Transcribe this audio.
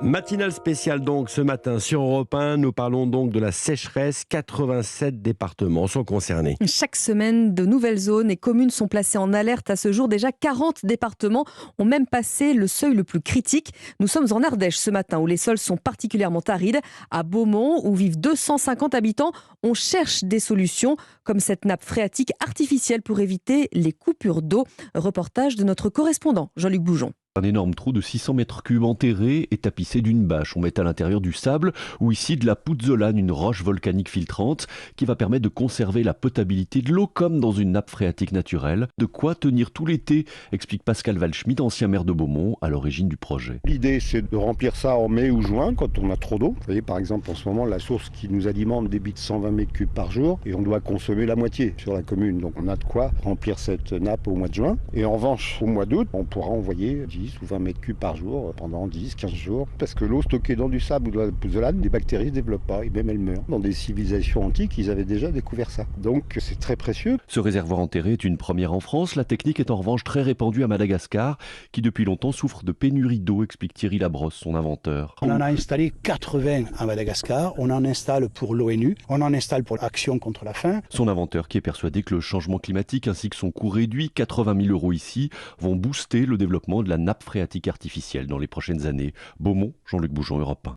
Matinale spéciale donc ce matin sur Europe 1. Nous parlons donc de la sécheresse. 87 départements sont concernés. Chaque semaine, de nouvelles zones et communes sont placées en alerte. À ce jour, déjà 40 départements ont même passé le seuil le plus critique. Nous sommes en Ardèche ce matin où les sols sont particulièrement arides. À Beaumont, où vivent 250 habitants, on cherche des solutions comme cette nappe phréatique artificielle pour éviter les coupures d'eau. Reportage de notre correspondant Jean-Luc Boujon. Un énorme trou de 600 mètres cubes enterré et tapissé d'une bâche. On met à l'intérieur du sable ou ici de la pouzzolane, une roche volcanique filtrante qui va permettre de conserver la potabilité de l'eau comme dans une nappe phréatique naturelle. De quoi tenir tout l'été, explique Pascal Waldschmidt, ancien maire de Beaumont, à l'origine du projet. L'idée, c'est de remplir ça en mai ou juin quand on a trop d'eau. Vous voyez, par exemple, en ce moment, la source qui nous alimente débite 120 mètres cubes par jour et on doit consommer la moitié sur la commune. Donc on a de quoi remplir cette nappe au mois de juin. Et en revanche, au mois d'août, on pourra envoyer 10 ou 20 mètres cubes par jour pendant 10-15 jours. Parce que l'eau stockée dans du sable ou dans la pouzzolane, les bactéries ne se développent pas et même elles meurent. Dans des civilisations antiques, ils avaient déjà découvert ça. Donc c'est très précieux. Ce réservoir enterré est une première en France. La technique est en revanche très répandue à Madagascar, qui depuis longtemps souffre de pénurie d'eau, explique Thierry Labrosse, son inventeur. On en a installé 80 à Madagascar. On en installe pour l'ONU. On en installe pour l'Action contre la faim. Son inventeur qui est persuadé que le changement climatique ainsi que son coût réduit, 80 000 € ici, vont booster le développement de la nappe phréatique artificielle dans les prochaines années. Beaumont, Jean-Luc Boujon, Europe 1.